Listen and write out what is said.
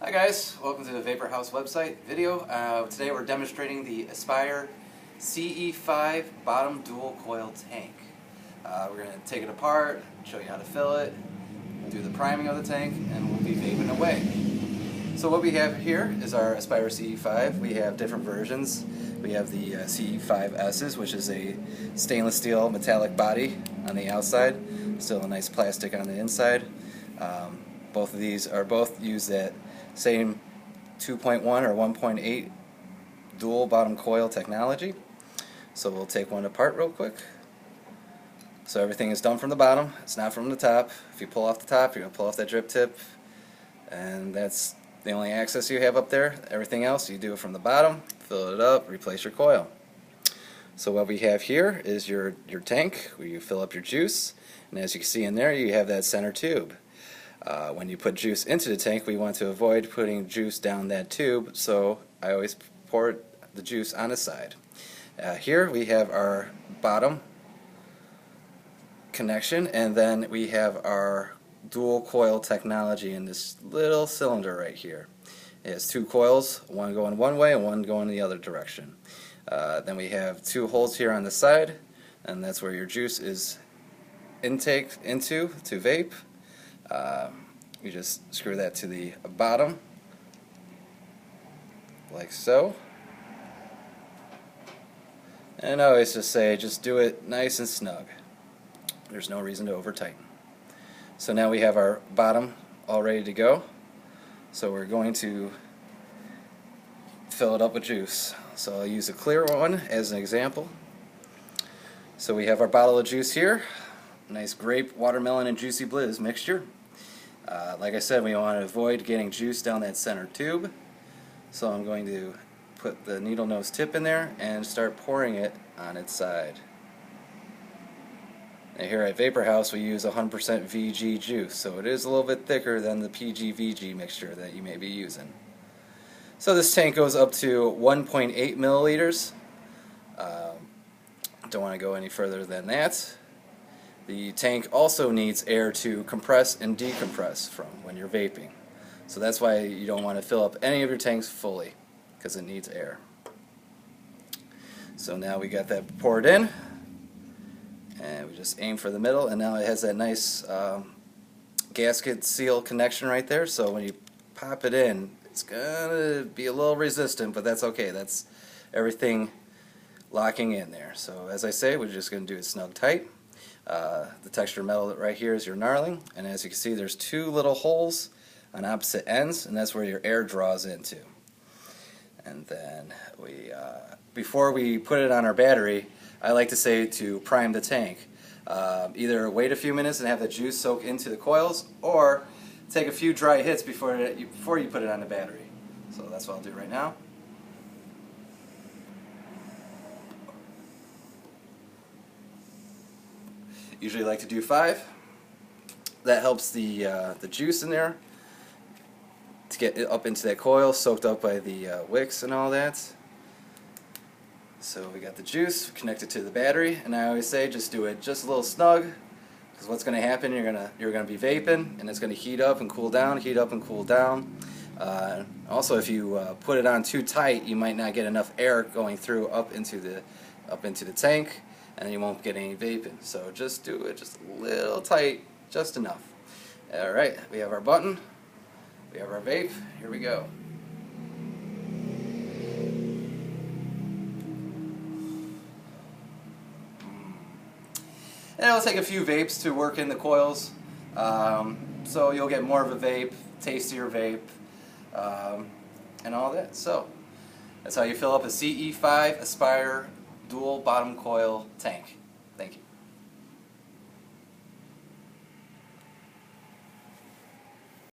Hi guys, welcome to the Vapor House website video. Today we're demonstrating the Aspire Ce-5 bottom dual coil tank. We're going to take it apart, show you how to fill it, do the priming of the tank, and we'll be vaping away. So what we have here is our Aspire Ce-5. We have different versions. We have the Ce-5S's, which is a stainless steel metallic body on the outside, still a nice plastic on the inside. Both of these are both used at same 2.1 or 1.8 dual bottom coil technology. So we'll take one apart real quick. So everything is done from the bottom, it's not from the top. If you pull off the top, you're going to pull off that drip tip, and that's the only access you have up there. Everything else you do it from the bottom, fill it up, replace your coil. So what we have here is your tank where you fill up your juice, and as you can see in there you have that center tube. When you put juice into the tank, we want to avoid putting juice down that tube, so I always pour the juice on the side. Here we have our bottom connection, and then we have our dual coil technology in this little cylinder right here. It has two coils, one going one way and one going the other direction. Then we have two holes here on the side, and that's where your juice is intake into to vape. You just screw that to the bottom, like so. And I always just say, just do it nice and snug. There's no reason to over tighten. So now we have our bottom all ready to go. So we're going to fill it up with juice. So I'll use a clear one as an example. So we have our bottle of juice here. Nice grape, watermelon, and juicy blizz mixture. Like I said, we want to avoid getting juice down that center tube. So I'm going to put the needle nose tip in there and start pouring it on its side. Now here at Vapor House we use 100% VG juice, so it is a little bit thicker than the PG-VG mixture that you may be using. So this tank goes up to 1.8 milliliters. Don't want to go any further than that. The tank also needs air to compress and decompress from when you're vaping. So that's why you don't want to fill up any of your tanks fully, because it needs air. So now we got that poured in, and we just aim for the middle, and now it has that nice gasket seal connection right there, so when you pop it in, it's gonna be a little resistant, but that's okay. That's everything locking in there. So as I say, we're just going to do it snug tight. The texture metal right here is your knurling, and as you can see there's two little holes on opposite ends, and that's where your air draws into. And then we, before we put it on our battery, I like to say to prime the tank. Either wait a few minutes and have the juice soak into the coils, or take a few dry hits before you put it on the battery. So that's what I'll do right now. Usually like to do 5. That helps the juice in there to get it up into that coil, soaked up by the wicks and all that. So we got the juice connected to the battery, and I always say just do it just a little snug, because what's going to happen, you're gonna be vaping, and it's going to heat up and cool down, heat up and cool down. Also, if you put it on too tight, you might not get enough air going through up into the tank, and then you won't get any vaping. So just do it just a little tight, just enough. Alright, we have our button, we have our vape, here we go. And it'll take a few vapes to work in the coils, so you'll get more of a vape, tastier vape, and all that. So that's how you fill up a Ce-5 Aspire dual bottom coil tank. Thank you.